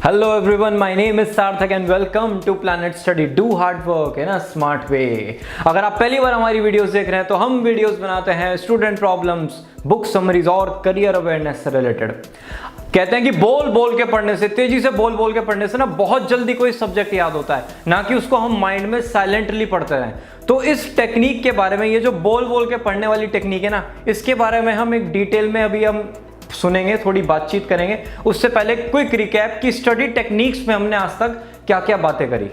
Hello everyone, my name is Sarthak and welcome to Planet Study. Do hard work in a smart way. अगर आप पहली बार हमारी videos देख रहे हैं तो हम वीडियोस बनाते हैं स्टूडेंट प्रॉब्लम्स, बुक समरीज और करियर अवेयरनेस से रिलेटेड। कहते हैं कि बोल बोल के पढ़ने से, तेजी से बोल बोल के पढ़ने से ना बहुत जल्दी कोई सब्जेक्ट याद होता है, ना कि उसको हम माइंड में साइलेंटली पढ़ते रहें। तो इस टेक्निक के बारे में, ये जो बोल बोल के पढ़ने वाली टेक्निक है ना, इसके बारे में हम एक डिटेल में अभी हम सुनेंगे, थोड़ी बातचीत करेंगे। उससे पहले क्विक रिकैप कि स्टडी टेक्निक्स में हमने आज तक क्या क्या बातें करी।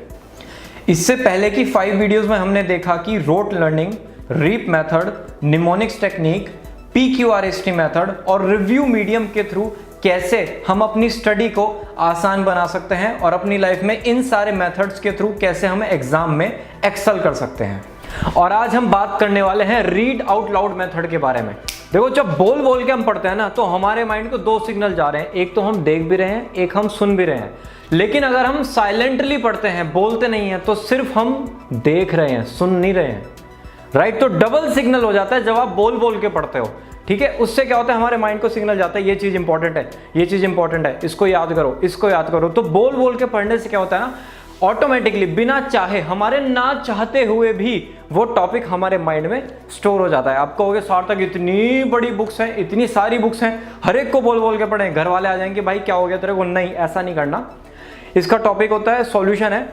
इससे पहले की 5 वीडियोस में हमने देखा कि rote learning, reap method, mnemonics technique, PQRST method और रिव्यू मीडियम के थ्रू कैसे हम अपनी स्टडी को आसान बना सकते हैं और अपनी लाइफ में इन सारे मेथड्स के थ्रू कैसे हम एग्जाम में एक्सेल कर सकते हैं। और आज हम बात करने वाले हैं रीड आउट लाउड मेथड के बारे में। देखो, जब बोल बोल के हम पढ़ते हैं ना, तो हमारे माइंड को 2 सिग्नल जा रहे हैं, एक तो हम देख भी रहे हैं, एक हम सुन भी रहे हैं। लेकिन अगर हम साइलेंटली पढ़ते हैं, बोलते नहीं हैं, तो सिर्फ हम देख रहे हैं, सुन नहीं रहे हैं, राइट। तो डबल सिग्नल हो जाता है जब आप बोल बोल के पढ़ते हो, ठीक है। उससे क्या होता है, हमारे माइंड को सिग्नल जाता है ये चीज इंपॉर्टेंट है, ये चीज इंपॉर्टेंट है, इसको याद करो, इसको याद करो। तो बोल बोल के पढ़ने से क्या होता है ना, ऑटोमेटिकली बिना चाहे, हमारे ना चाहते हुए भी वो टॉपिक हमारे माइंड में स्टोर हो जाता है। आप कहोगे सार्थक इतनी बड़ी बुक्स हैं, इतनी सारी बुक्स हैं, हर एक को बोल बोल के पढ़ें, घर वाले आ जाएंगे भाई क्या हो गया तेरे को। नहीं, ऐसा नहीं करना। इसका टॉपिक होता है, सॉल्यूशन है।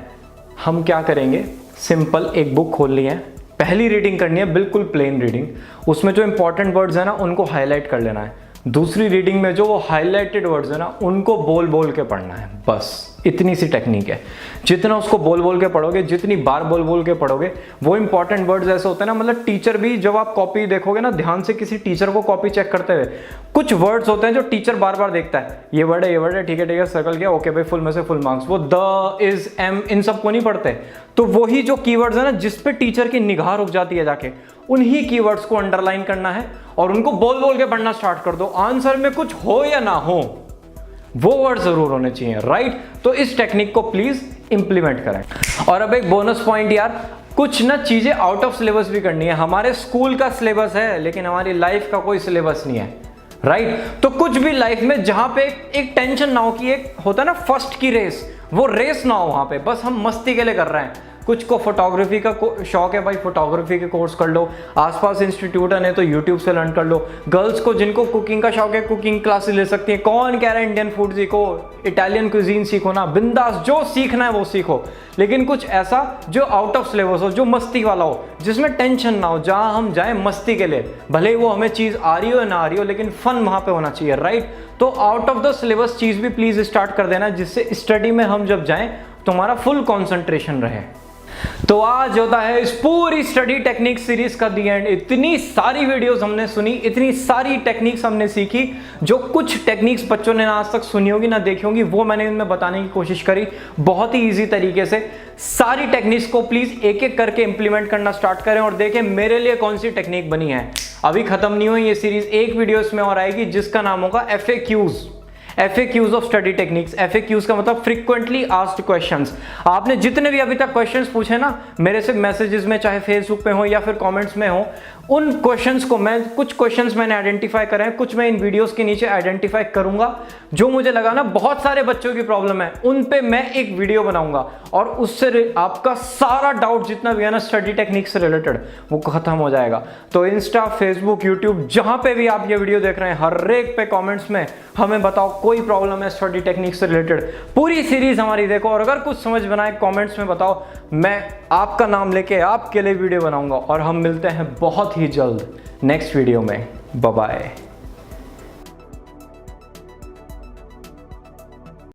हम क्या करेंगे, सिंपल एक बुक खोल ली है, पहली रीडिंग करनी है, बिल्कुल प्लेन रीडिंग। उसमें जो इंपॉर्टेंट वर्ड्स है ना, उनको हाईलाइट कर लेना है। दूसरी रीडिंग में जो वो हाईलाइटेड वर्ड्स है ना, उनको बोल बोल के पढ़ना है। बस इतनी सी टेक्निक है। जितना उसको बोल बोल के पढ़ोगे, जितनी बार बोल बोल के पढ़ोगे, वो इंपॉर्टेंट वर्ड्स ऐसे होते हैं ना, मतलब टीचर भी, जब आप कॉपी देखोगे ना ध्यान से, किसी टीचर को कॉपी चेक करते हुए, कुछ वर्ड्स होते हैं जो टीचर बार बार देखता है, ये वर्ड है, ये वर्ड है, ठीक है, सर्कल किया, ओके भाई, फुल में से फुल मार्क्स। वो द, इज, एम, इन सबको नहीं पढ़ते। तो वही जो कीवर्ड्स है ना, जिस पे टीचर की निगाह रुक जाती है जाके, उन्हीं कीवर्ड्स को अंडरलाइन करना है और उनको बोल बोल के पढ़ना स्टार्ट कर दो। आंसर में कुछ हो या ना हो, वो वर्ड जरूर होने चाहिए, राइट। तो इस टेक्निक को प्लीज इंप्लीमेंट करें। और अब एक बोनस पॉइंट यार, कुछ ना चीजें आउट ऑफ सिलेबस भी करनी है। हमारे स्कूल का सिलेबस है, लेकिन हमारी लाइफ का कोई सिलेबस नहीं है, राइट। तो कुछ भी लाइफ में जहां पे एक टेंशन ना हो, कि एक होता है ना फर्स्ट की रेस, वो रेस ना हो वहां पे, बस हम मस्ती के लिए कर रहे हैं। कुछ को फोटोग्राफी का शौक है भाई, फोटोग्राफी के कोर्स कर लो, आसपास इंस्टीट्यूट है तो यूट्यूब से लर्न कर लो। गर्ल्स को जिनको कुकिंग का शौक है, कुकिंग क्लासेस ले सकती है। कौन कह रहा है इंडियन फूड सीखो, इटालियन क्यूजीन सीखो ना, बिंदास, जो सीखना है वो सीखो। लेकिन कुछ ऐसा जो आउट ऑफ सिलेबस हो, जो मस्ती वाला हो, जिसमें टेंशन ना हो, जहां हम जाएं मस्ती के लिए, भले वो हमें चीज आ रही हो या ना आ रही हो, लेकिन फन वहां पे होना चाहिए, राइट। तो आउट ऑफ द सिलेबस चीज भी प्लीज स्टार्ट कर देना, जिससे स्टडी में हम जब जाएं तो हमारा फुल कॉन्सेंट्रेशन रहे। तो आज होता है इस पूरी स्टडी टेक्निक सीरीज का दी एंड। इतनी सारी वीडियोस हमने सुनी, इतनी सारी टेक्निक्स हमने सीखी। जो कुछ टेक्निक्स बच्चों ने आज तक सुनी होगी ना देखी होगी, वो मैंने इनमें बताने की कोशिश करी बहुत ही इजी तरीके से। सारी टेक्निक्स को प्लीज एक एक करके इंप्लीमेंट करना स्टार्ट करें और देखें मेरे लिए कौन सी टेक्निक बनी है। अभी खत्म नहीं हुई ये सीरीज, एक वीडियो इसमें और आएगी जिसका नाम होगा FAQs of study techniques. FAQs का मतलब फ्रीक्वेंटली आस्क्ड क्वेश्चंस। आपने जितने भी अभी तक क्वेश्चंस पूछे ना मेरे से मैसेजेस में, चाहे फेसबुक पे हो या फिर कमेंट्स में हो, उन क्वेश्चंस को मैं, कुछ क्वेश्चंस मैंने आइडेंटिफाई करे हैं, कुछ मैं इन वीडियोस के नीचे आइडेंटिफाई करूंगा। जो मुझे लगा ना बहुत सारे बच्चों की प्रॉब्लम है, उन पे मैं एक वीडियो बनाऊंगा और उससे आपका सारा डाउट जितना भी है ना स्टडी टेक्निक से रिलेटेड, वो खत्म हो जाएगा। तो इंस्टा, फेसबुक, यूट्यूब, जहां पे भी आप ये वीडियो देख रहे हैं, हर एक पे कॉमेंट्स में हमें बताओ कोई प्रॉब्लम है स्टडी टेक्निक से रिलेटेड। पूरी सीरीज हमारी देखो और अगर कुछ समझ में आए कमेंट्स में बताओ, मैं आपका नाम लेके आपके लिए वीडियो बनाऊंगा। और हम मिलते हैं बहुत ही जल्द नेक्स्ट वीडियो में। Bye bye.